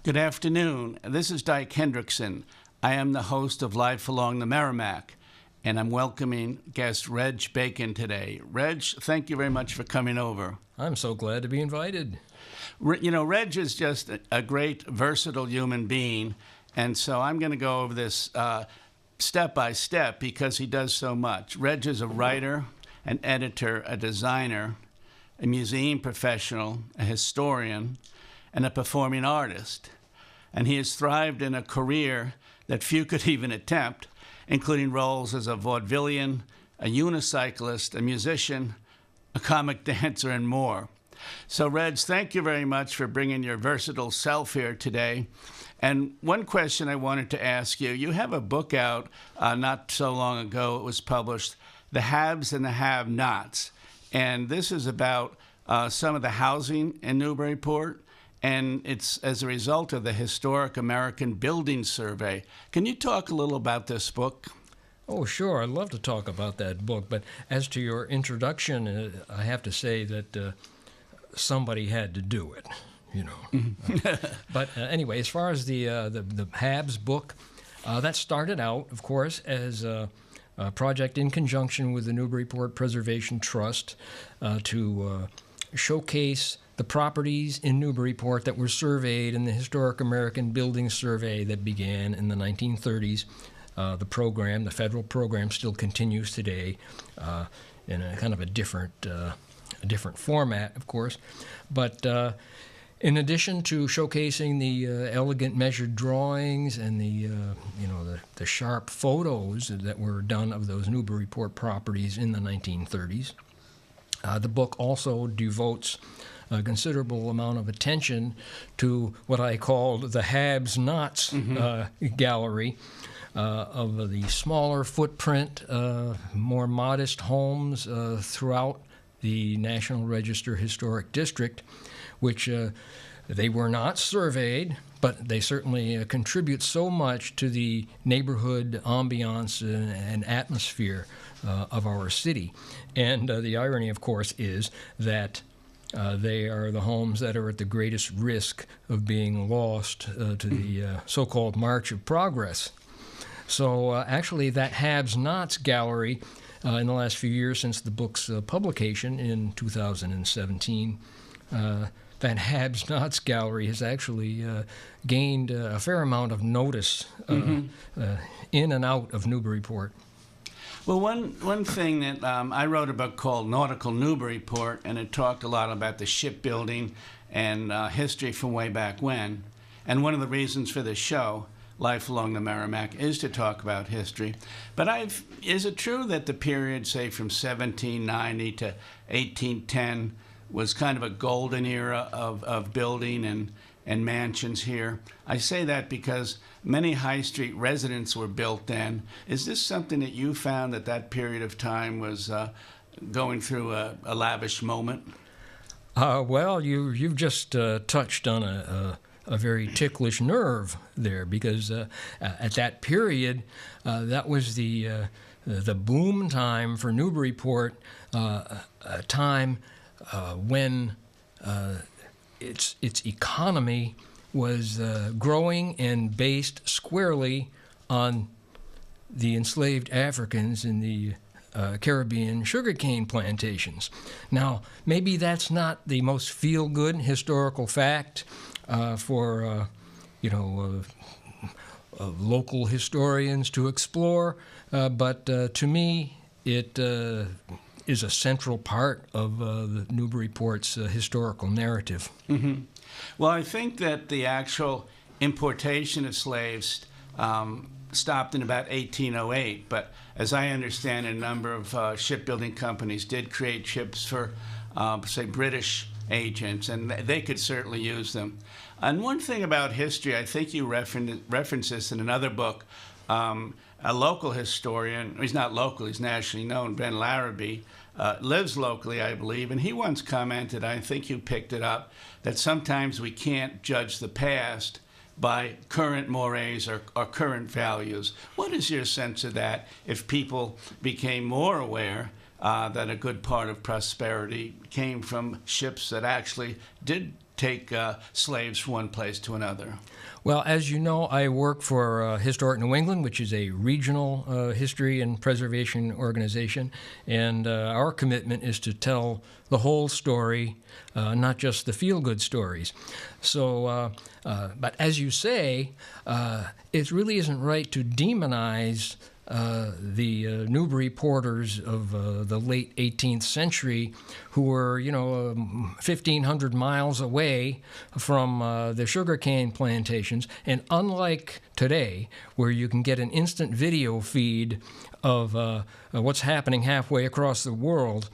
Good afternoon. This is Dyke Hendrickson. I am the host of Life Along the Merrimack, and I'm welcoming guest Reg Bacon today. Reg, thank you very much for coming over. I'm so glad to be invited. Reg is just a great, versatile human being, and so I'm going to go over this step by step because he does so much. Reg is a writer, an editor, a designer, a museum professional, a historian, and a performing artist. And he has thrived in a career that few could even attempt, including roles as a vaudevillian, a unicyclist, a musician, a comic dancer, and more. So, Reg, thank you very much for bringing your versatile self here today. And one question I wanted to ask you, you have a book out not so long ago. It was published, The Habs and the Have-Nots. And this is about some of the housing in Newburyport, and it's as a result of the Historic American Building Survey. Can you talk a little about this book? Oh, sure. I'd love to talk about that book. But as to your introduction, I have to say that somebody had to do it, you know. But anyway, as far as the Habs book, that started out, of course, as a project in conjunction with the Newburyport Preservation Trust to showcase the properties in Newburyport that were surveyed in the Historic American Building Survey that began in the 1930s. The program, the federal program, still continues today in a kind of a different format, of course. But in addition to showcasing the elegant measured drawings and the sharp photos that were done of those Newburyport properties in the 1930s, the book also devotes a considerable amount of attention to what I called the Habs-Nots gallery of the smaller footprint, more modest homes throughout the National Register Historic District, which they were not surveyed, but they certainly contribute so much to the neighborhood ambiance and atmosphere of our city. And the irony, of course, is that they are the homes that are at the greatest risk of being lost to the so-called March of Progress. So actually that Habs-Nots gallery in the last few years since the book's publication in 2017, that Habs-Nots gallery has actually gained a fair amount of notice in and out of Newburyport. Well, one thing that I wrote a book called Nautical Newburyport, and it talked a lot about the shipbuilding and history from way back when. And one of the reasons for this show, Life Along the Merrimack, is to talk about history. But is it true that the period, say, from 1790 to 1810 was kind of a golden era of building and mansions here? I say that because many high street residences were built then. Is this something that you found that period of time was going through a lavish moment? Well, you've just touched on a very ticklish nerve there, because at that period, that was the boom time for Newburyport, a time when its economy was growing and based squarely on the enslaved Africans in the Caribbean sugarcane plantations. Now, maybe that's not the most feel-good historical fact for local historians to explore, but to me, it is a central part of the Newburyport's historical narrative. Mm-hmm. Well, I think that the actual importation of slaves stopped in about 1808, but as I understand, a number of shipbuilding companies did create ships for, say, British agents, and they could certainly use them. And one thing about history, I think you reference this in another book, a local historian, he's not local, he's nationally known, Ben Larrabee, lives locally, I believe, and he once commented, I think you picked it up, that sometimes we can't judge the past by current mores or current values. What is your sense of that if people became more aware that a good part of prosperity came from ships that actually did take slaves from one place to another? Well, as you know, I work for Historic New England, which is a regional history and preservation organization, and our commitment is to tell the whole story, not just the feel-good stories. So, but as you say, it really isn't right to demonize the Newbury porters of the late 18th century, who were, 1,500 miles away from the sugarcane plantations. And unlike today, where you can get an instant video feed of what's happening halfway across the world,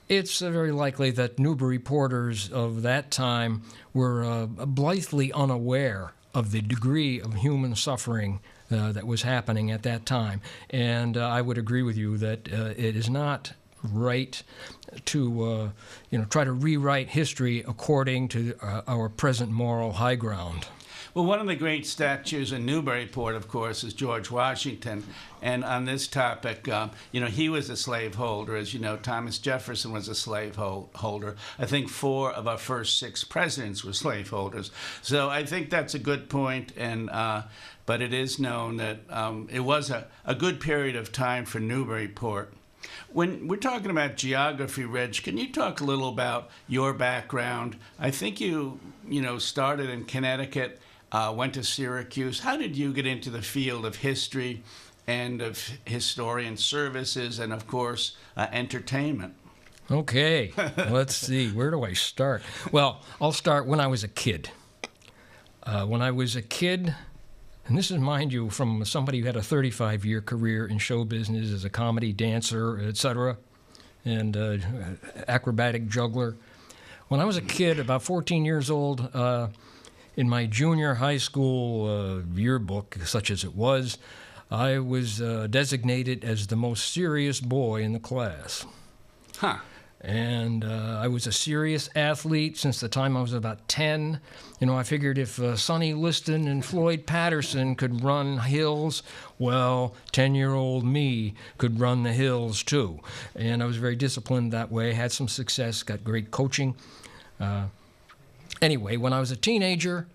it's very likely that Newbury porters of that time were blithely unaware of the degree of human suffering that was happening at that time. And I would agree with you that it is not right to try to rewrite history according to our present moral high ground. Well, one of the great statues in Newburyport, of course, is George Washington. And on this topic, he was a slaveholder. As you know, Thomas Jefferson was a slaveholder. I think 4 of our first 6 presidents were slaveholders. So I think that's a good point. And but it is known that it was a good period of time for Newburyport. When we're talking about geography, Reg, can you talk a little about your background? I think you started in Connecticut, went to Syracuse. How did you get into the field of history and of historian services and, of course, entertainment? Okay, let's see. Where do I start? Well, I'll start when I was a kid. When I was a kid, and this is, mind you, from somebody who had a 35-year career in show business as a comedy dancer, etc., and acrobatic juggler. When I was a kid, about 14 years old, in my junior high school yearbook, such as it was, I was designated as the most serious boy in the class. Huh. And I was a serious athlete since the time I was about 10. I figured if Sonny Liston and Floyd Patterson could run hills, well, 10-year-old me could run the hills too. And I was very disciplined that way, had some success, got great coaching. Anyway, when I was a teenager,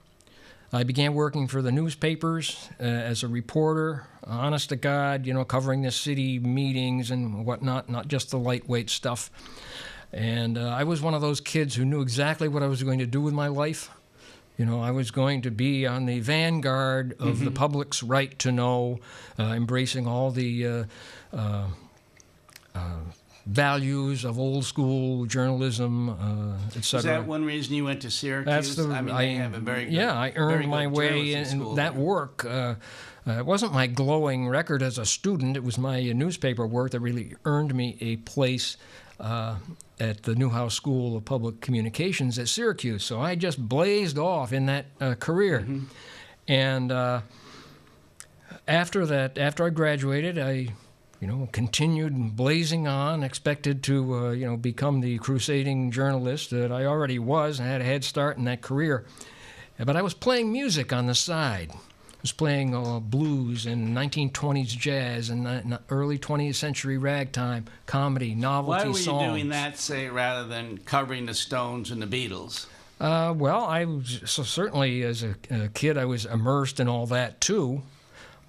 I began working for the newspapers as a reporter, honest to God, covering the city meetings and whatnot, not just the lightweight stuff. And I was one of those kids who knew exactly what I was going to do with my life. I was going to be on the vanguard of the public's right to know, embracing all the values of old school journalism, etc. Is that one reason you went to Syracuse? They have a very good, I earned my way in that work. It wasn't my glowing record as a student. It was my newspaper work that really earned me a place at the Newhouse School of Public Communications at Syracuse. So I just blazed off in that career. And after I graduated, I continued blazing on, expected to, become the crusading journalist that I already was and had a head start in that career. But I was playing music on the side. I was playing blues and 1920s jazz and early 20th century ragtime, comedy, novelty songs. Why were you doing that, say, rather than covering the Stones and the Beatles? Well, I was, certainly as a kid, I was immersed in all that too.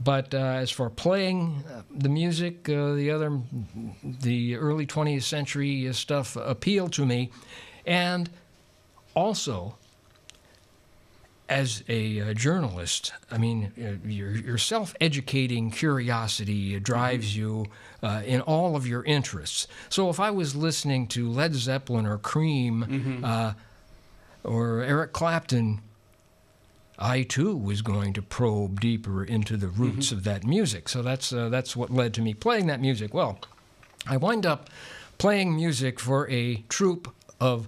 But as for playing the music, the early 20th century stuff appealed to me. And also, as a journalist, your self-educating curiosity drives you in all of your interests. So if I was listening to Led Zeppelin or Cream or Eric Clapton, I too was going to probe deeper into the roots of that music. So that's what led to me playing that music. Well, I wind up playing music for a troupe of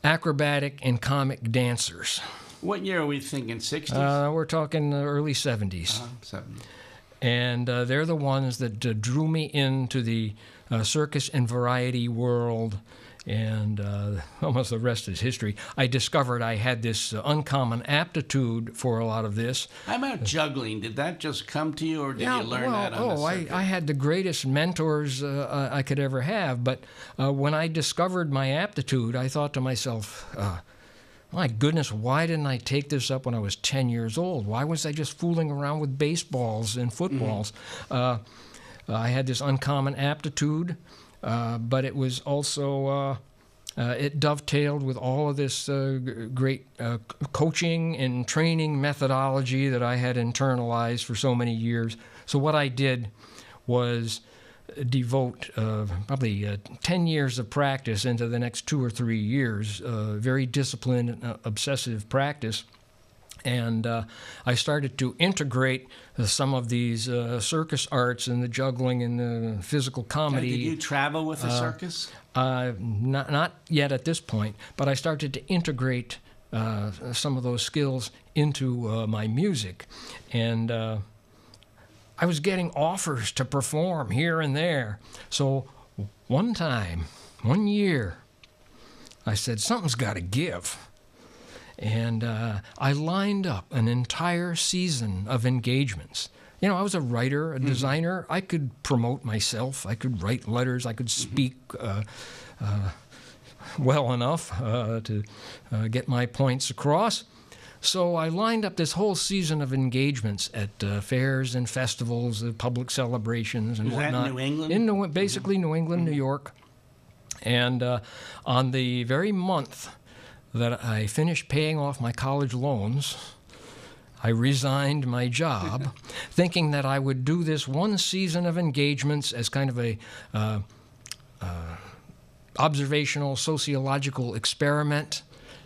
acrobatic and comic dancers. What year are we thinking? 60s? We're talking early 70s. 70s. And they're the ones that drew me into the circus and variety world. And almost the rest is history. I discovered I had this uncommon aptitude for a lot of this. How about juggling? Did that just come to you, or did you learn that on the circuit? I had the greatest mentors I could ever have. But when I discovered my aptitude, I thought to myself, my goodness, why didn't I take this up when I was 10 years old? Why was I just fooling around with baseballs and footballs? I had this uncommon aptitude, but it was also, it dovetailed with all of this great coaching and training methodology that I had internalized for so many years. So what I did was devote probably 10 years of practice into the next 2 or 3 years, very disciplined and obsessive practice. And I started to integrate some of these circus arts and the juggling and the physical comedy. Did you travel with the circus? Not yet at this point, but I started to integrate some of those skills into my music. And I was getting offers to perform here and there. So one year, I said, something's got to give. And I lined up an entire season of engagements. You know, I was a writer, a designer. I could promote myself. I could write letters. I could speak well enough to get my points across. So I lined up this whole season of engagements at fairs and festivals, public celebrations and whatnot. Was that in New England? Basically New England, New York. And on the very month that I finished paying off my college loans, I resigned my job, thinking that I would do this one season of engagements as kind of a observational sociological experiment,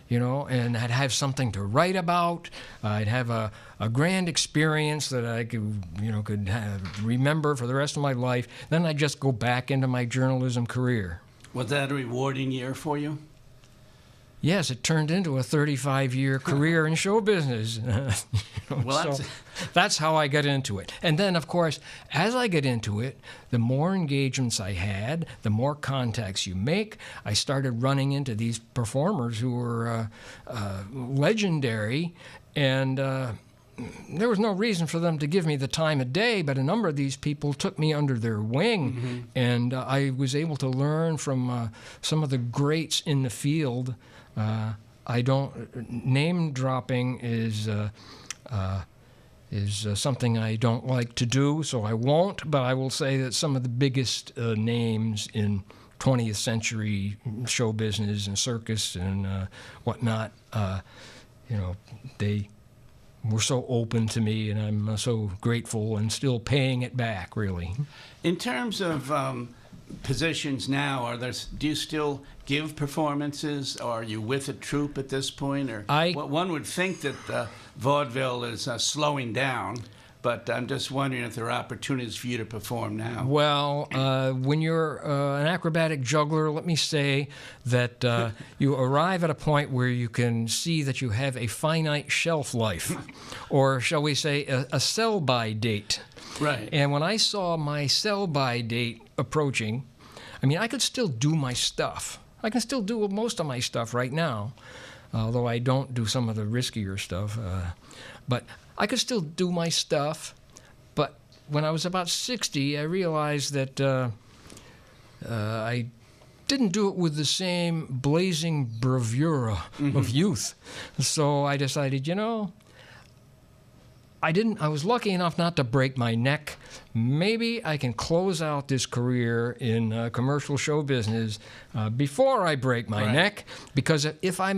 you know, and I'd have something to write about. I'd have a grand experience that I could remember for the rest of my life. Then I'd just go back into my journalism career. Was that a rewarding year for you? Yes, it turned into a 35-year career in show business. Well, so that's how I got into it. And then, of course, as I get into it, the more engagements I had, the more contacts you make. I started running into these performers who were legendary, and there was no reason for them to give me the time of day, but a number of these people took me under their wing, and I was able to learn from some of the greats in the field. Name dropping is something I don't like to do, so I won't, but I will say that some of the biggest names in 20th century show business and circus and whatnot, they were so open to me, and I'm so grateful and still paying it back, really. In terms of positions now, do you still give performances, or are you with a troupe at this point? Or one would think that vaudeville is slowing down, but I'm just wondering if there are opportunities for you to perform now. Well, when you're an acrobatic juggler, let me say that you arrive at a point where you can see that you have a finite shelf life, or shall we say a sell-by date. Right. And when I saw my sell-by date approaching, I mean, I could still do my stuff. I can still do most of my stuff right now, although I don't do some of the riskier stuff. But I could still do my stuff. But when I was about 60, I realized that I didn't do it with the same blazing bravura of youth. So I decided, I was lucky enough not to break my neck. Maybe I can close out this career in commercial show business before I break my neck, because if I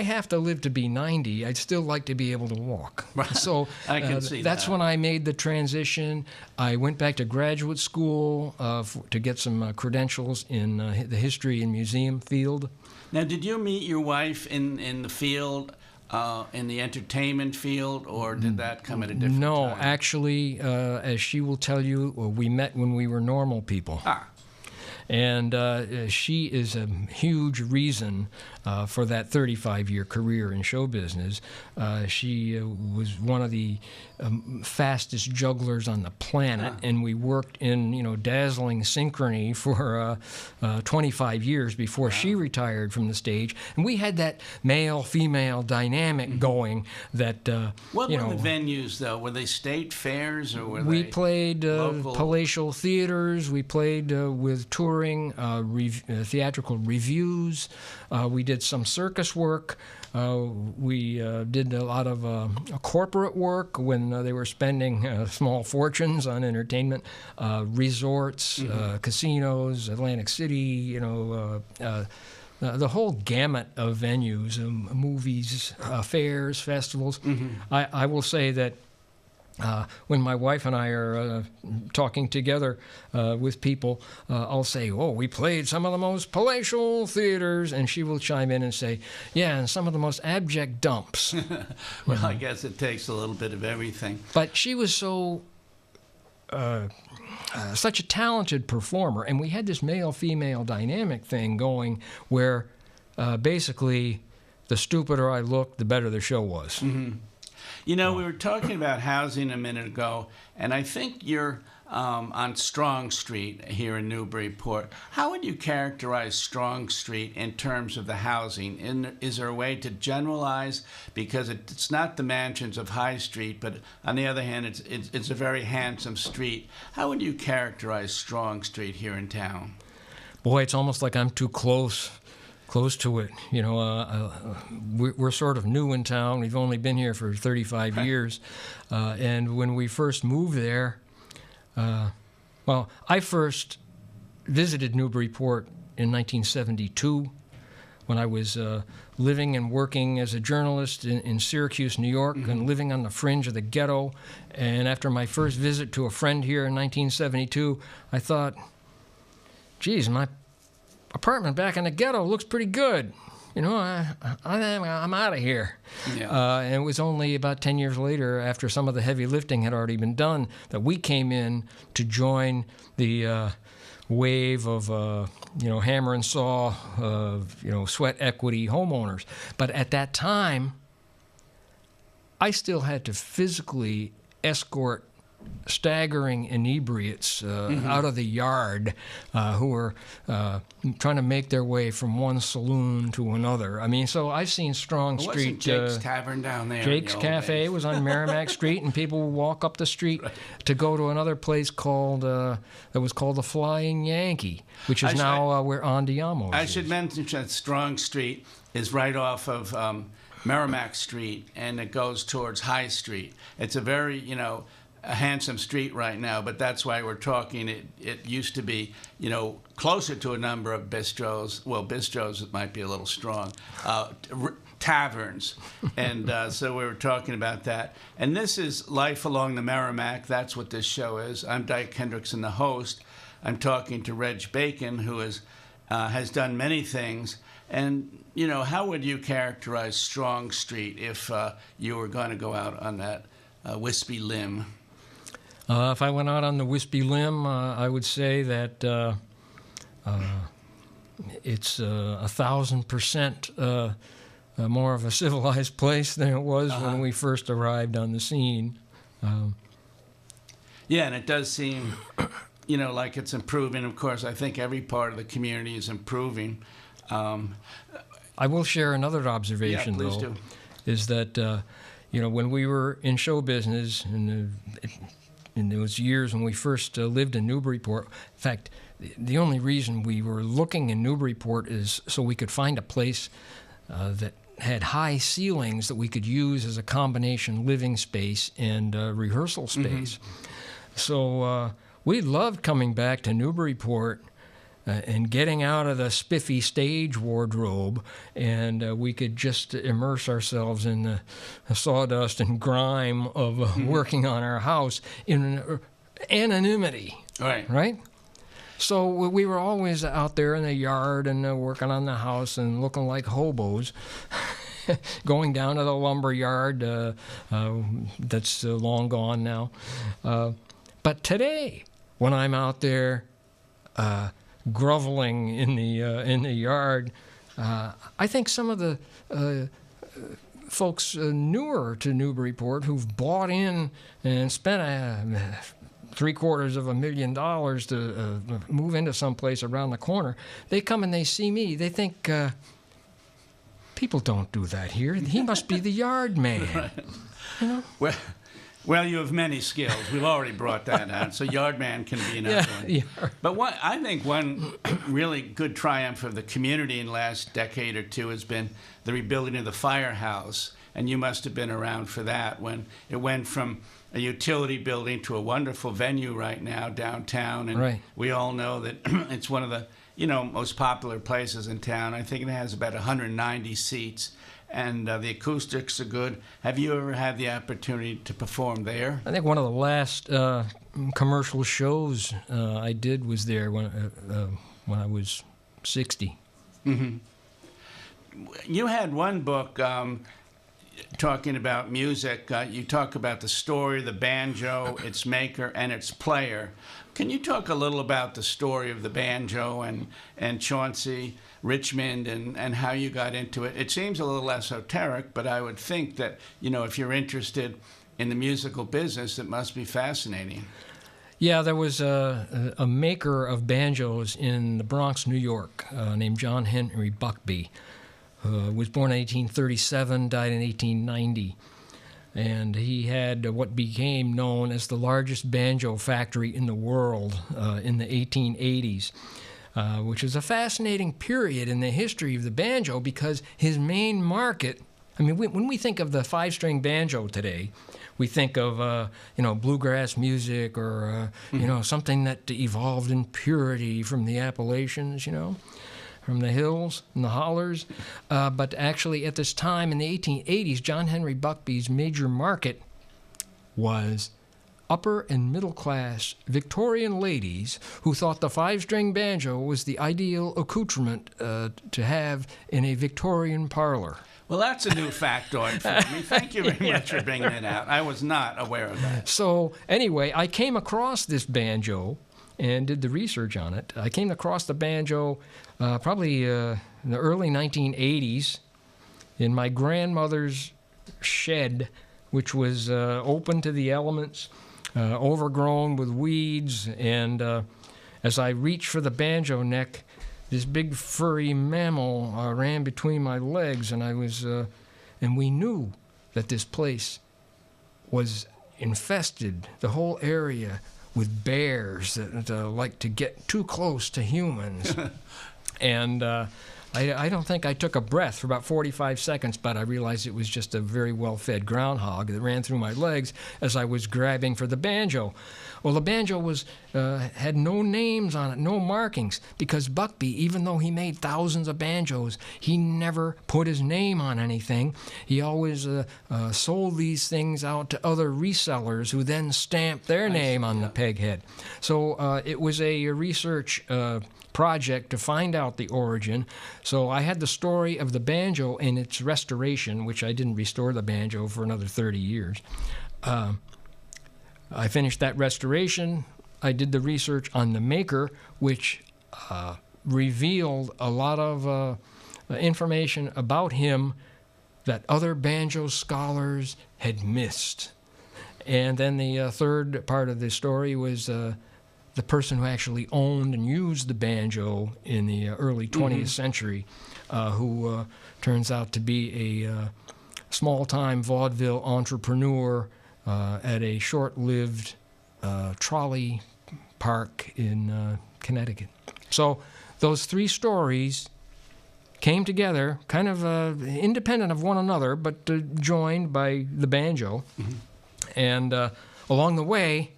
have to live to be 90, I'd still like to be able to walk. So I can see that's when I made the transition. I went back to graduate school to get some credentials in the history and museum field. Now, did you meet your wife in the field? In the entertainment field, or did that come at a different time? No, actually, as she will tell you, we met when we were normal people. And she is a huge reason for that 35-year career in show business. She was one of the fastest jugglers on the planet, and we worked in dazzling synchrony for 25 years before she retired from the stage. And we had that male-female dynamic going. That what were the venues, though? Were they state fairs, or were we they played local? Palatial theaters. We played with touring touring, theatrical reviews. We did some circus work. We did a lot of corporate work when they were spending small fortunes on entertainment. Resorts, casinos, Atlantic City, the whole gamut of venues, movies, fairs, festivals. I will say that when my wife and I are talking together with people, I'll say, "Oh, we played some of the most palatial theaters," and she will chime in and say, "Yeah, and some of the most abject dumps." Well, I guess it takes a little bit of everything. But she was such a talented performer, and we had this male-female dynamic thing going where basically the stupider I looked, the better the show was. We were talking about housing a minute ago, and I think you're on Strong Street here in Newburyport. How would you characterize Strong Street in terms of the housing? Is there a way to generalize? Because it's not the mansions of High Street, but on the other hand, it's a very handsome street. How would you characterize Strong Street here in town? Boy, it's almost like I'm too close to it. We're sort of new in town. We've only been here for 35 years. And when we first moved there, I first visited Newburyport in 1972 when I was living and working as a journalist in Syracuse, New York, and living on the fringe of the ghetto. And after my first visit to a friend here in 1972, I thought, geez, my apartment back in the ghetto looks pretty good. I'm out of here. Yeah. And it was only about 10 years later, after some of the heavy lifting had already been done, that we came in to join the wave of, hammer and saw, sweat equity homeowners. But at that time, I still had to physically escort staggering inebriates out of the yard who were trying to make their way from one saloon to another. I mean, so I've seen Strong Street. Wasn't Jake's Tavern down there? Jake's Cafe was on Merrimack Street, and people would walk up the street to go to another place called that was called the Flying Yankee, which is now where Andiamo's I should mention that Strong Street is right off of Merrimack Street, and it goes towards High Street. It's a very, a handsome street right now, but that's why we're talking. It used to be, closer to a number of bistros. Well, bistros might be a little strong. Taverns. And so we were talking about that. And this is Life Along the Merrimack. That's what this show is. I'm Dyke Hendrickson, the host. I'm talking to Reg Bacon, who has done many things. And, how would you characterize Strong Street if you were going to go out on that wispy limb? If I went out on the wispy limb, I would say that it's 1,000% more of a civilized place than it was when we first arrived on the scene. Yeah, and it does seem, like it's improving. Of course, I think every part of the community is improving. I will share another observation, please though, do. Is that, when we were in show business in those years when we first lived in Newburyport, in fact, the only reason we were looking in Newburyport is so we could find a place that had high ceilings that we could use as a combination living space and rehearsal space. So we loved coming back to Newburyport and getting out of the spiffy stage wardrobe, and we could just immerse ourselves in the sawdust and grime of working on our house in anonymity. Right? So we were always out there in the yard and working on the house and looking like hobos, going down to the lumber yard that's long gone now. But today, when I'm out there groveling in the yard, I think some of the folks newer to Newburyport who've bought in and spent $750,000 to move into some place around the corner, they come and they see me. They think, people don't do that here. He must be the yard man. Well, Well, you have many skills. We've already brought that out. So Yardman can be another one. Yeah. But I think one really good triumph of the community in the last decade or two has been the rebuilding of the firehouse. And you must have been around for that when it went from a utility building to a wonderful venue right now downtown. And right. We all know that it's one of the most popular places in town. I think it has about 190 seats. And the acoustics are good. Have you ever had the opportunity to perform there? I think one of the last commercial shows I did was there when I was 60. Mm-hmm. You had one book talking about music. You talk about the story of the banjo, its maker, and its player. Can you talk a little about the story of the banjo and Chauncey Richmond and how you got into it? It seems a little esoteric, but I would think that, if you're interested in the musical business, it must be fascinating. Yeah, there was a maker of banjos in the Bronx, New York, named John Henry Buckby. Was born in 1837, died in 1890. And he had what became known as the largest banjo factory in the world in the 1880s, which is a fascinating period in the history of the banjo because his main market, when we think of the five-string banjo today, we think of, bluegrass music or, something that evolved in purity from the Appalachians, from the hills and the hollers. But actually, at this time in the 1880s, John Henry Buckby's major market was upper and middle class Victorian ladies who thought the five-string banjo was the ideal accoutrement to have in a Victorian parlor. Well, that's a new factoid for me. Thank you very much for bringing it out. I was not aware of that. So anyway, I came across this banjo and did the research on it. I came across the banjo probably in the early 1980s in my grandmother's shed, which was open to the elements, overgrown with weeds. And as I reached for the banjo neck, this big furry mammal ran between my legs, and and we knew that this place was infested, the whole area, with bears that like to get too close to humans. And I don't think I took a breath for about 45 seconds, but I realized it was just a very well-fed groundhog that ran through my legs as I was grabbing for the banjo. Well, the banjo had no names on it, no markings, because Buckby, even though he made thousands of banjos, he never put his name on anything. He always sold these things out to other resellers who then stamped their name on the peghead. So it was a research project to find out the origin. So I had the story of the banjo and its restoration, which I didn't restore the banjo for another 30 years. I finished that restoration. I did the research on the maker, which revealed a lot of information about him that other banjo scholars had missed. And then the third part of the story was the person who actually owned and used the banjo in the early 20th century, who turns out to be a small-time vaudeville entrepreneur at a short-lived trolley park in Connecticut. So those three stories came together, kind of independent of one another, but joined by the banjo. And along the way,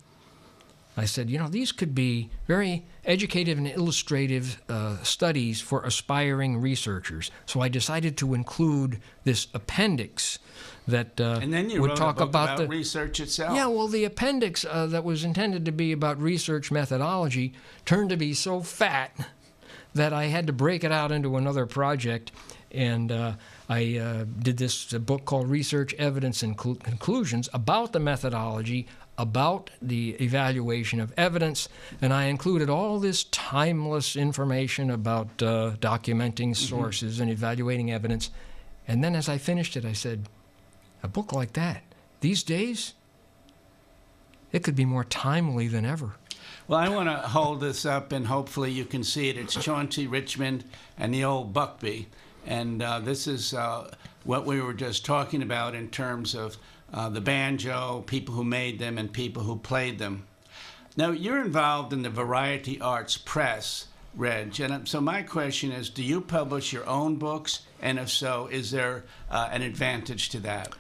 I said, these could be very educative and illustrative studies for aspiring researchers. So I decided to include this appendix that and then you would wrote talk a book about the research itself. Yeah, well, the appendix that was intended to be about research methodology turned to be so fat that I had to break it out into another project. And I did this book called Research, Evidence, and Conclusions about the methodology, about the evaluation of evidence, and I included all this timeless information about documenting sources and evaluating evidence. And then as I finished it, I said, a book like that, these days, it could be more timely than ever. Well, I want to hold this up, and hopefully you can see it. It's Chauncey Richmond and the old Buckby. And this is what we were just talking about in terms of the banjo, people who made them, and people who played them. Now, you're involved in the Variety Arts Press, Reg, and so my question is, do you publish your own books? And if so, is there an advantage to that?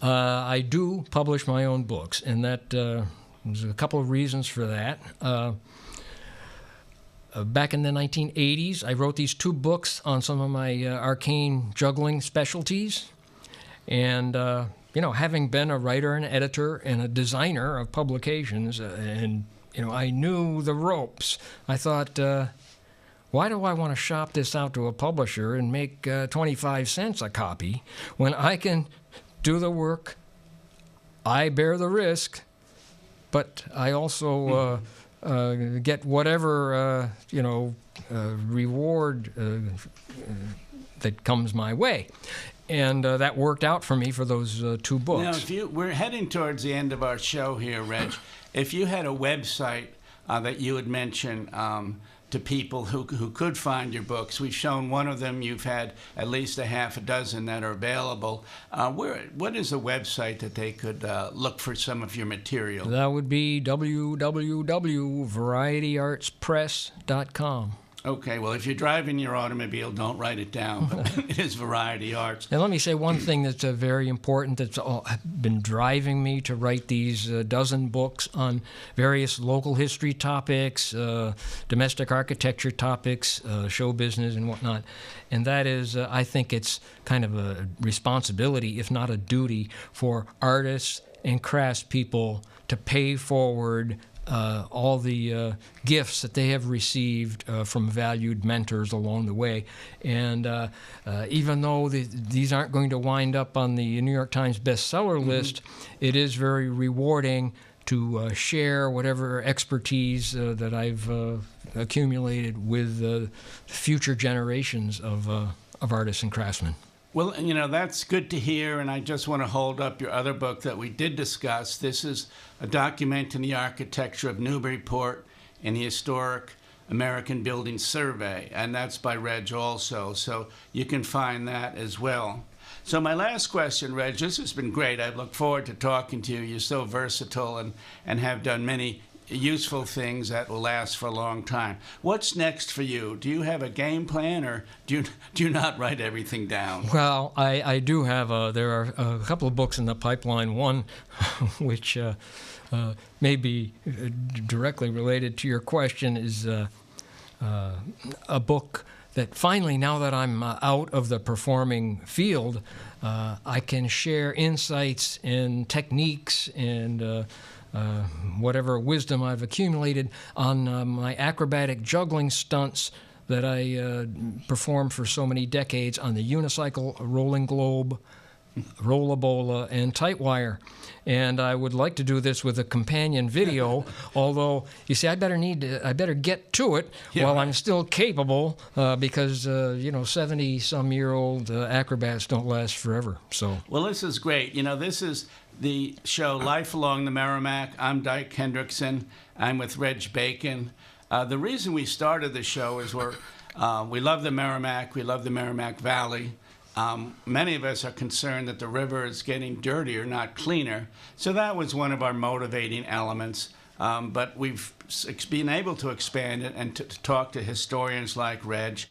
I do publish my own books, and that there's a couple of reasons for that. Back in the 1980s, I wrote these 2 books on some of my arcane juggling specialties. And, having been a writer and editor and a designer of publications, and, I knew the ropes, I thought, why do I want to shop this out to a publisher and make 25 cents a copy when I can do the work, I bear the risk, but I also get whatever reward that comes my way, and that worked out for me for those 2 books. Now, we're heading towards the end of our show here, Reg. If you had a website that you would mention to people who could find your books, we've shown one of them. You've had at least a half a dozen that are available. What is a website that they could look for some of your material? That would be www.varietyartspress.com. Okay, well, if you're driving your automobile, don't write it down. But it is Variety Arts. And let me say one thing that's very important that's been driving me to write these dozen books on various local history topics, domestic architecture topics, show business and whatnot. And that is, I think it's kind of a responsibility, if not a duty, for artists and craftspeople to pay forward all the gifts that they have received from valued mentors along the way. And even though these aren't going to wind up on the New York Times bestseller list, it is very rewarding to share whatever expertise that I've accumulated with future generations of artists and craftsmen. Well, that's good to hear, and I just want to hold up your other book that we did discuss. This is a documenting the architecture of Newburyport in the Historic American Building Survey, and that's by Reg also, so you can find that as well. So my last question, Reg, this has been great. I look forward to talking to you. You're so versatile and have done many useful things that will last for a long time. What's next for you? Do you have a game plan, or do you not write everything down? Well, I do have there are a couple of books in the pipeline. One which may be directly related to your question is a book that finally, now that I'm out of the performing field, I can share insights and techniques and whatever wisdom I've accumulated on my acrobatic juggling stunts that I performed for so many decades on the unicycle, rolling globe, rollabola, and tight wire. And I would like to do this with a companion video, although, you see, I better get to it while I'm still capable, because 70-some-year-old acrobats don't last forever. So, well, this is great. This is the show Life Along the Merrimack. I'm Dyke Hendrickson. I'm with Reg Bacon. The reason we started the show is we love the Merrimack. We love the Merrimack Valley. Many of us are concerned that the river is getting dirtier, not cleaner. So that was one of our motivating elements. But we've been able to expand it and to talk to historians like Reg.